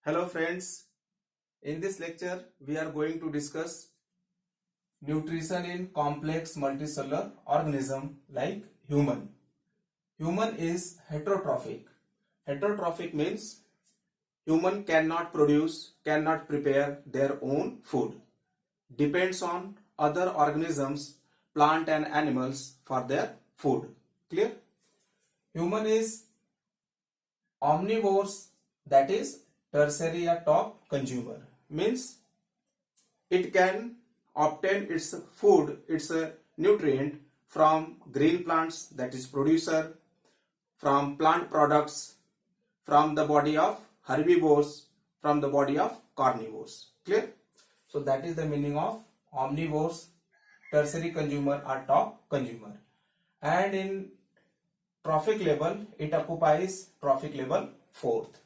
Hello friends, in this lecture we are going to discuss nutrition in complex multicellular organism like human. Human is heterotrophic. Heterotrophic means human cannot produce, cannot prepare their own food. Depends on other organisms, plant and animals for their food. Clear? Human is omnivores, that is tertiary or top consumer, means it can obtain its food, its nutrient from green plants, that is producer, from plant products, from the body of herbivores, from the body of carnivores. Clear? So that is the meaning of omnivores, tertiary consumer or top consumer. And in trophic level, it occupies trophic level 4th.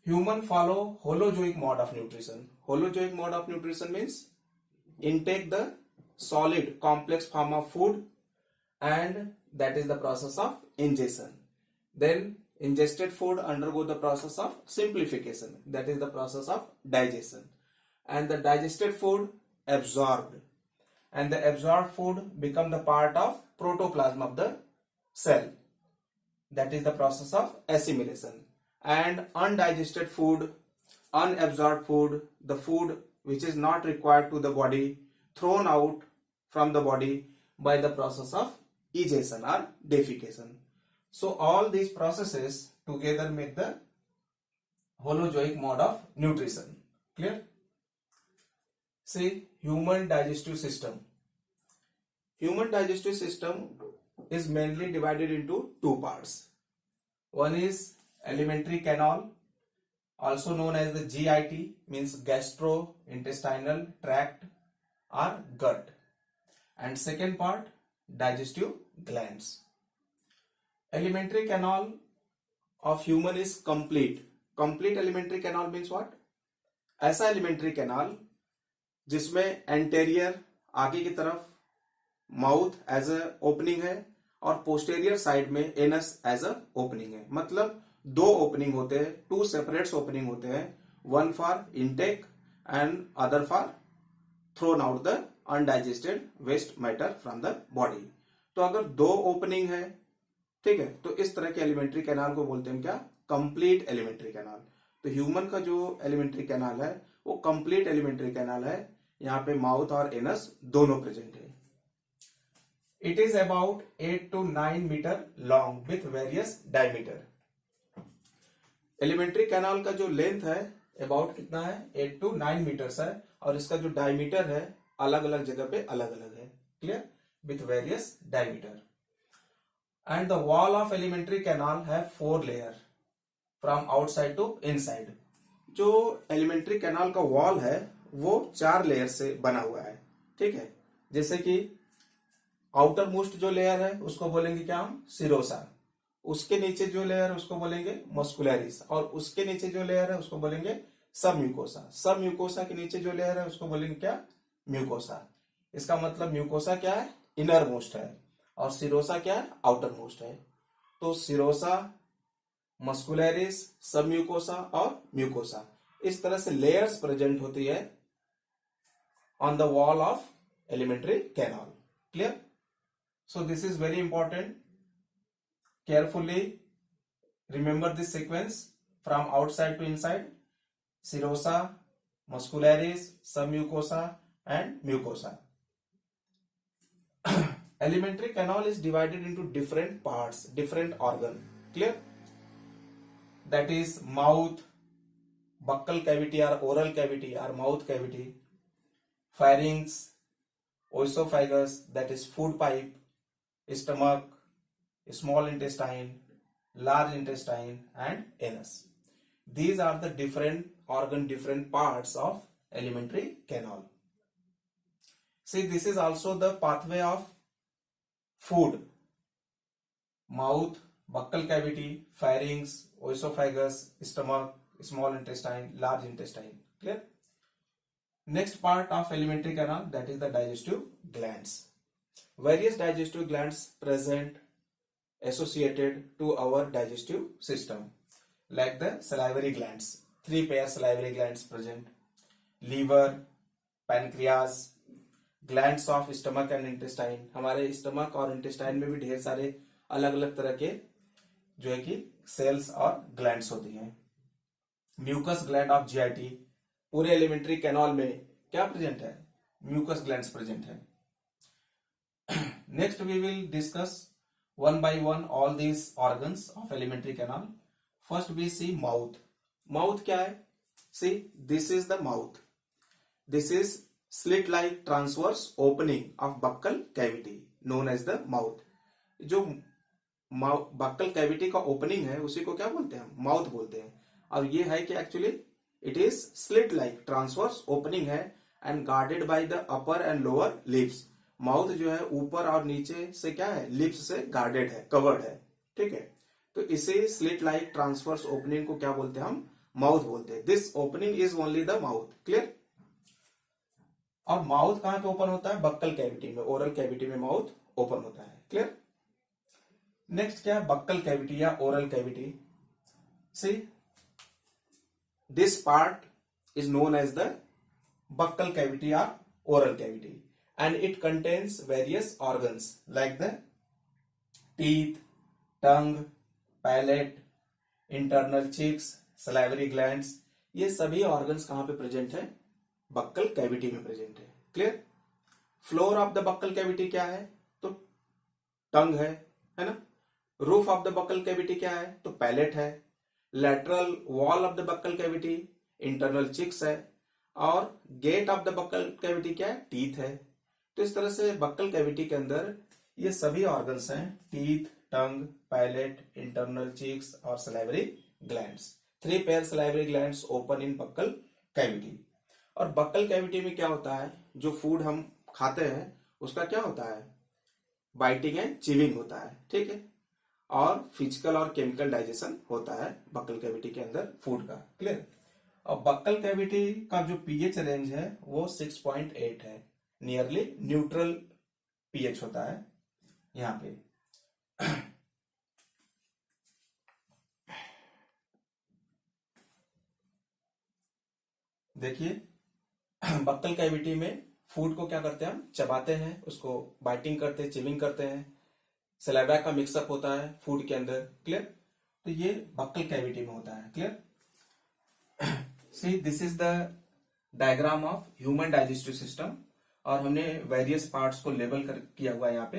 Human follow holozoic mode of nutrition. Holozoic mode of nutrition means intake the solid complex form of food, and that is the process of ingestion. Then ingested food undergo the process of simplification, that is the process of digestion, and the digested food absorbed, and the absorbed food become the part of protoplasm of the cell, that is the process of assimilation. And undigested food, unabsorbed food, the food which is not required to the body, thrown out from the body by the process of egestion or defecation. So all these processes together make the holozoic mode of nutrition. Clear? See, human digestive system. Human digestive system is mainly divided into two parts. One is alimentary canal, also known as the GIT, means gastrointestinal tract or gut, and second part digestive glands. Alimentary canal of human is complete. Complete alimentary canal means what? ऐसा alimentary canal जिसमें anterior आगे की तरफ mouth as a opening है और posterior side में anus as a opening है. मतलब दो ओपनिंग होते हैं, टू सेपरेट ओपनिंग होते हैं, one for intake and other for thrown out the undigested waste matter from the body. तो अगर दो ओपनिंग है, ठीक है, तो इस तरह के एलिमेंट्री कैनाल को बोलते हैं क्या? Complete alimentary canal. तो ह्यूमन का जो एलिमेंट्री कैनाल है वो कंप्लीट एलिमेंट्री कैनाल है. यहाँ पे माउथ और एनस दोनों प्रेजेंट है. It is about 8 to 9 metre long with various diameter. Alimentary canal का जो लेंथ है अबाउट कितना है? 8 to 9 मीटर्स है, और इसका जो डायमीटर है अलग अलग जगह पे अलग अलग है. Clear? With various diameter. And the wall of alimentary canal है 4 layer from outside to inside. जो एलिमेंट्री कैनाल का वॉल है वो 4 लेयर से बना हुआ है. ठीक है, जैसे कि आउटर मोस्ट जो लेयर है उसको बोलेंगे क्या हम? सिरोसा. उसके नीचे जो लेयर है उसको बोलेंगे मस्कुलरिस, और उसके नीचे जो लेयर है उसको बोलेंगे सब म्यूकोसा. सब म्यूकोसा के नीचे जो लेयर है उसको बोलेंगे क्या? म्यूकोसा. इसका मतलब म्यूकोसा क्या है? इनर मोस्ट है, और सिरोसा क्या है? आउटर मोस्ट है. तो सिरोसा, मस्कुलरिस, सब म्यूकोसा और म्यूकोसा, इस तरह से लेयर्स प्रेजेंट होती है on the wall of alimentary canal. Clear? So this is very important. Carefully remember this sequence from outside to inside: serosa, muscularis, submucosa and mucosa. Alimentary canal is divided into different parts, different organ. Clear? That is mouth, buccal cavity or oral cavity or mouth cavity, pharynx, oesophagus, that is food pipe, stomach, small intestine, large intestine and anus. These are the different organ, different parts of alimentary canal. See, this is also the pathway of food: mouth, buccal cavity, pharynx, oesophagus, stomach, small intestine, large intestine. Clear? Next part of alimentary canal, that is the digestive glands. Various digestive glands present associated to our digestive system, like the salivary glands, 3 pair salivary glands present, liver, pancreas, glands of stomach and intestine. हमारे stomach और intestine में भी ढेर सारे अलग अलग तरह के जो है कि सेल्स और ग्लैंड्स होती हैं. म्यूकस ग्लैंड ऑफ जीआईटी, पूरे एलिमेंट्री कैनल में क्या प्रेजेंट है? म्यूकस ग्लैंड्स प्रेजेंट है. Next we will discuss one by one all these organs of alimentary canal. First we see mouth. Mouth क्या है? See, this is the mouth. This is slit-like transverse opening of buccal cavity known as the mouth. जो buccal cavity का opening है उसी को क्या बोलते हैं? माउथ बोलते हैं. और ये है कि actually it is slit like transverse opening है and guarded by the upper and lower lips. Mouth जो है ऊपर और नीचे से क्या है? लिप्स से गार्डेड है, कवर्ड है. ठीक है, तो इसे स्लिट लाइक ट्रांसवर्स ओपनिंग को क्या बोलते हैं? हम माउथ बोलते हैं. This opening is only the mouth. Clear? और माउथ कहां पे ओपन होता है? बक्कल कैविटी में, ओरल कैविटी में माउथ ओपन होता है. क्लियर? नेक्स्ट क्या है? बक्कल कैविटी या oral cavity. See, this part is known as the buccal cavity or oral cavity, and it contains various organs like the teeth, tongue, palate, internal cheeks, salivary glands. ये सभी organs कहां पे present है? Buccal cavity में present है. Clear? Floor of the buccal cavity क्या है? तो टंग है ना. Roof of the buccal cavity क्या है? तो पैलेट है. Lateral wall of the buccal cavity internal cheeks है. और gate of the buccal cavity क्या है? टीथ है. तो इस तरह से बक्कल कैविटी के अंदर ये सभी ऑर्गन्स हैं: टीथ, टंग, पैलेट, इंटरनल चिक्स और salivary glands. 3 pair salivary glands open in buccal cavity. और बक्कल कैविटी में क्या होता है? जो फूड हम खाते हैं उसका क्या होता है? बाइटिंग एंड च्यूइंग होता है. ठीक है, और फिजिकल और केमिकल डाइजेशन होता है बक्कल कैविटी के अंदर फूड का. क्लियर? और बक्कल कैविटी का जो पीएच रेंज है वो 6.8 है. नियरली न्यूट्रल पीएच होता है यहां पे. देखिए, बक्कल कैविटी में फूड को क्या करते हैं? हम चबाते हैं, उसको बाइटिंग करते हैं, चिविंग करते हैं. सलाइवा का मिक्सअप होता है फूड के अंदर. क्लियर? तो ये बक्कल कैविटी में होता है. Clear? See, this is the diagram of human digestive system. और हमने वेरियस पार्ट्स को लेबल किया हुआ है यहाँ पे.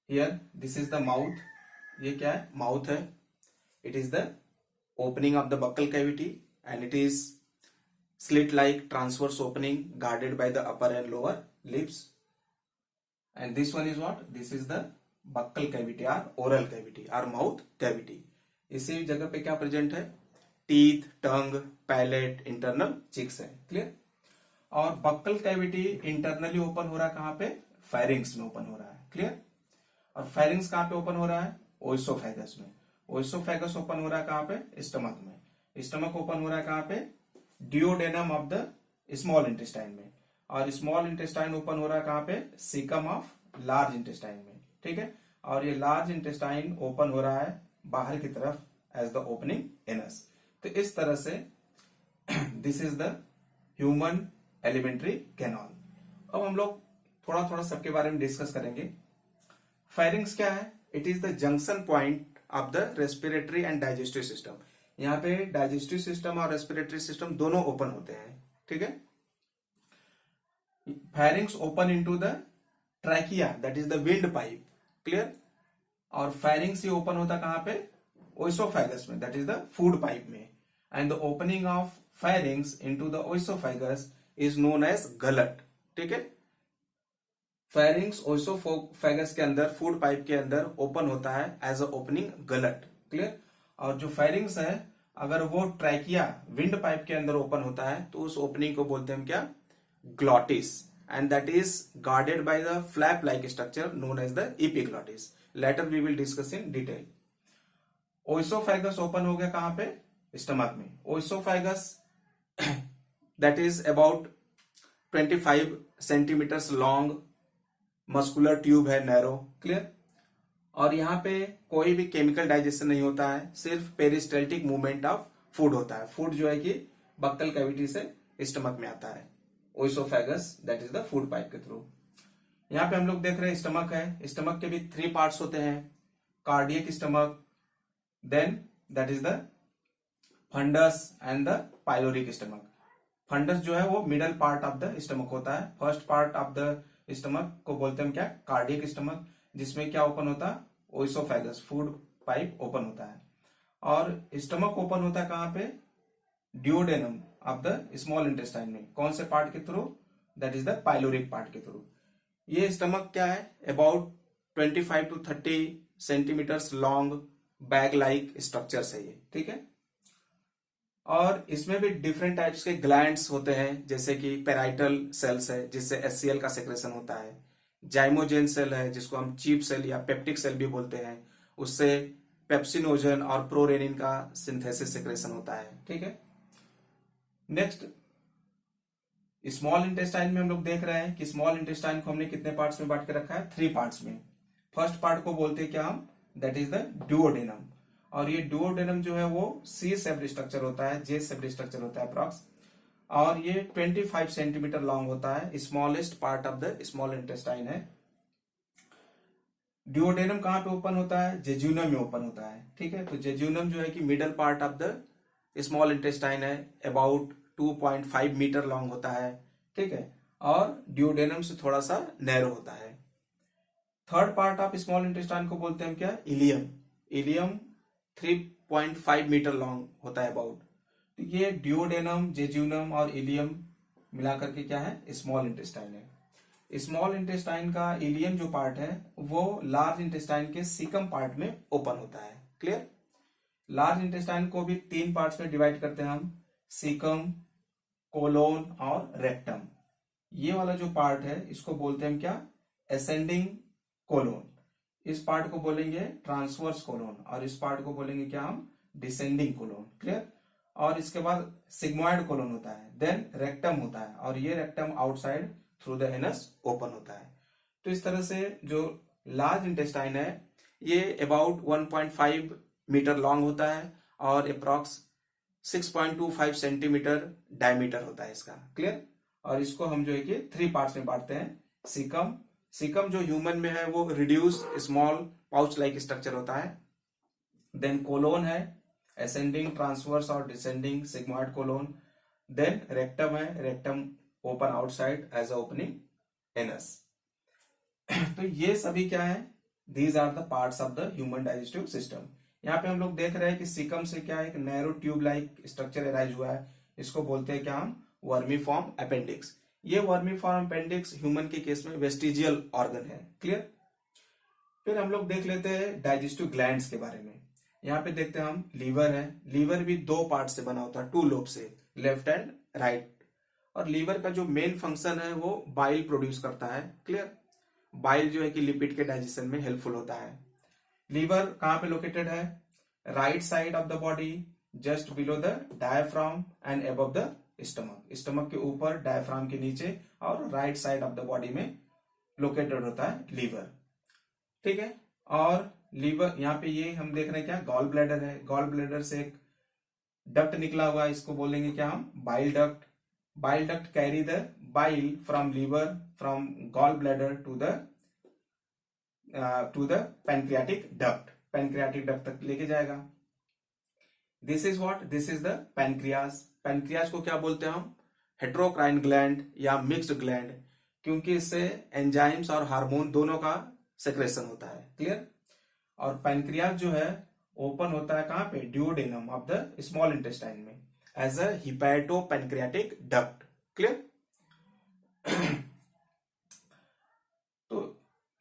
Here this is the mouth. ये क्या है? माउथ है. It is the opening of the buccal cavity and it is slit like transverse opening guarded by the upper and lower lips. And this one is what? This is the buccal cavity or oral cavity or mouth cavity. इसी जगह पे क्या present है? Teeth, टंग, palette, internal cheeks है. Clear? और buccal cavity internally open हो रहा है कहां पे? फेरिंग्स में ओपन हो रहा है. क्लियर? और फेरिंग्स कहां पे ओपन हो रहा है? ओइसोफेगस में. ओइसोफेगस ओपन हो रहा है कहां पे? स्टमक में. स्टमक ओपन हो रहा है कहां पे? Duodenum of the small intestine में. और स्मॉल इंटेस्टाइन ओपन हो रहा है कहां पे? सीकम ऑफ लार्ज इंटेस्टाइन में. ठीक है, और ये लार्ज इंटेस्टाइन ओपन हो रहा है बाहर की तरफ एज द ओपनिंग एनस. तो इस तरह से this is the human alimentary canal. अब हम लोग थोड़ा थोड़ा सबके बारे में डिस्कस करेंगे. फेरिंग्स क्या है? It is the junction point of the respiratory and digestive system. यहाँ पे डाइजेस्टिव सिस्टम और रेस्पिरेटरी सिस्टम दोनों ओपन होते हैं. ठीक है, pharynx open into the trachea, that is the wind pipe. Clear? और फेरिंग्स ये ओपन होता कहां पे? ओइसोफेगस में, that is the food pipe में. And the opening of pharynx into the oesophagus is known as gullet. ठीक है, pharynx oesophagus के अंदर, फूड पाइप के अंदर ओपन होता है एज अ ओपनिंग गलट. क्लियर? और जो फेरिंग्स है अगर वो ट्रैकिया, विंड पाइप के अंदर ओपन होता है तो उस ओपनिंग को बोलते हैं हम क्या? Glottis. And that is guarded by the flap like structure known as the epiglottis. Later we will discuss in detail. Oesophagus open हो गया कहां पे? स्टमक में. Oesophagus that is about 25 centimetres long, muscular tube है, narrow. Clear? और यहाँ पे कोई भी केमिकल डाइजेशन नहीं होता है, सिर्फ पेरिस्टल्टिक मूवमेंट ऑफ फूड होता है। फूड जो है कि बक्कल कैविटी से स्टमक में आता है, oesophagus, that is the food pipe के थ्रू। यहाँ पे हम लोग देख रहे हैं स्टमक है, स्टमक के भी 3 पार्ट्स होते हैं, cardiac stomach, then that is the fundus and the pyloric stomach. Fundus जो है वो middle part of the stomach होता है। First part of the stomach को बोलते हैं हम क्या, कार्डियक स्टमक, जिसमें क्या ओपन होता है, ओइसोफेगस, फूड पाइप ओपन होता है। और स्टमक ओपन होता है कहाँ पे, duodenum of the small intestine में। कौन से पार्ट के थ्रू, that is the pyloric part के थ्रू। ये स्टमक क्या है, about 25 to 30 centimetres long bag like structure है ये, ठीक है। और इसमें भी डिफरेंट टाइप्स के ग्लैंड्स होते हैं, जैसे कि पेराइटल सेल्स है जिससे एचसीएल का सेक्रेशन होता है, जाइमोजेन सेल है जिसको हम चीप सेल या पेप्टिक सेल भी बोलते हैं, उससे पेप्सिनोजन और प्रोरेनिन का सिंथेसिस सेक्रेशन होता है, ठीक है। नेक्स्ट स्मॉल इंटेस्टाइन में हम लोग देख रहे हैं कि स्मॉल इंटेस्टाइन को हमने कितने पार्ट्स में बांट के रखा है, 3 पार्ट्स में। फर्स्ट पार्ट को बोलते हैं क्या हम, दैट इज द डुओडेनम। और ये डुओडेनम जो है वो सी शेप्ड स्ट्रक्चर होता है, जे शेप्ड स्ट्रक्चर होता है अप्रॉक्स, और ये 25 सेंटीमीटर लॉन्ग होता है, smallest part of the small intestine है। डुओडेनम कहाँ पे ओपन होता है, जेजुनम में ओपन होता है, ठीक है। तो जेजुनम जो है कि middle part of the small intestine है, अबाउट 2.5 मीटर लॉन्ग होता है, ठीक है। और डुओडेनम से थोड़ा सा नैरो होता है। Third part of small intestine को बोलते हैं क्या, इलियम। इलियम 3.5 मीटर लॉन्ग होता है अबाउट। तो ये डुओडेनम, जेजुनम और इलियम मिलाकर के क्या है, स्मॉल इंटेस्टाइन है। स्मॉल इंटेस्टाइन का इलियम जो पार्ट है वो लार्ज इंटेस्टाइन के सीकम पार्ट में ओपन होता है, क्लियर। लार्ज इंटेस्टाइन को भी 3 पार्ट्स में डिवाइड करते हैं हम, सीकम, कोलोन और रेक्टम। ये वाला जो पार्ट है इसको बोलते हैं हम क्या, असेंडिंग कोलोन। इस पार्ट को बोलेंगे ट्रांसवर्स कोलोन, और इस पार्ट को बोलेंगे क्या हम, डिसेंडिंग कोलोन, क्लियर। और इसके बाद सिग्मोइड कोलोन होता है, देन रेक्टम होता है, और ये rectum outside through the anus open होता है। तो इस तरह से जो लार्ज इंटेस्टाइन है ये अबाउट 1.5 मीटर लॉन्ग होता है और अप्रॉक्स 6.25 सेंटीमीटर डायमीटर होता है इसका, क्लियर। और इसको हम जो है कि 3 पार्ट्स में बांटते हैं, सीकम। सीकम जो ह्यूमन में है वो reduce small pouch like structure होता है। देन कोलोन है, असेंडिंग, ट्रांसवर्स और descending sigmoid colon. Then rectum है, rectum open outside as a opening anus. तो ये सभी क्या है, these are the parts of the human digestive system. यहाँ पे हम लोग देख रहे हैं कि सीकम से क्या एक narrow tube like structure arise हुआ है, इसको बोलते हैं क्या हम, वर्मीफॉर्म अपेंडिक्स। ये वर्मीफॉर्म अपेंडिक्स ह्यूमन के केस में वेस्टिजियल ऑर्गन है, क्लियर। फिर हम लोग देख लेते हैं डाइजेस्टिव ग्लैंड्स के बारे में। यहाँ पे देखते हैं हम, लीवर है। लीवर भी 2 पार्ट से बना होता है, 2 लोब से, लेफ्ट एंड राइट। और लीवर का जो मेन फंक्शन है वो बाइल प्रोड्यूस करता है, क्लियर। बाइल जो है कि लिपिड के डाइजेशन में हेल्पफुल होता है। लीवर कहाँ पे लोकेटेड है, right side of the body, just below the diaphragm and above the stomach. Stomach के ऊपर, डायफ्राम के नीचे, और right side of the body में लोकेटेड होता है लीवर, ठीक है। और लीवर यहाँ पे ये हम देख रहे हैं क्या, गॉल ब्लैडर है। गॉल ब्लैडर से एक डक्ट निकला हुआ है, इसको बोलेंगे क्या हम, bile duct. Bile duct carry the bile from liver, from gallbladder to the pancreatic duct. Pancreatic duct तक लेके जाएगा। This is what? This is the pancreas. Pancreas को क्या बोलते हैं हम, हेट्रोक्राइन ग्लैंड या मिक्स्ड ग्लैंड, क्योंकि इससे एंजाइम्स और हार्मोन दोनों का सेक्रेशन होता है, क्लियर। और पैनक्रियाज जो है ओपन होता है कहाँ पे, duodenum of the small intestine में, एज अ हिपैटोपैनक्रियाटिक डक्ट, क्लियर। तो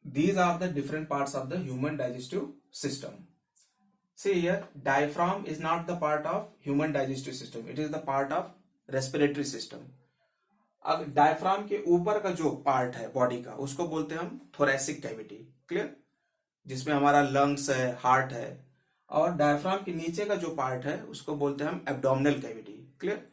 these are the different parts of the human digestive system. See here, diaphragm is not the part of human digestive system, it is the part of respiratory system. अब diaphragm के ऊपर का जो part है body का उसको बोलते हैं हम थोरैसिक कैविटी, क्लियर, जिसमें हमारा लंग्स है, हार्ट है। और डायफ्राम के नीचे का जो पार्ट है उसको बोलते हैं हम एब्डोमिनल कैविटी, क्लियर।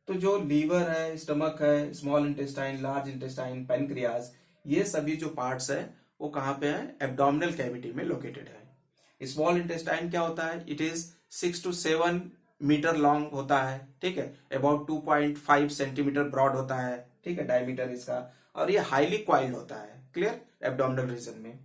तो जो लीवर है, स्टमक है, small intestine, large intestine, pancreas, ये सभी जो पार्ट्स है वो कहाँ पे है, एब्डोमिनल कैविटी में लोकेटेड है। स्मॉल इंटेस्टाइन क्या होता है, it is 6 to 7 metre long होता है, ठीक है, अबाउट 2.5 सेंटीमीटर ब्रॉड होता है, ठीक है, डायमीटर इसका, और ये हाईली क्वाइल्ड होता है, क्लियर, एब्डोमिनल रीजन में।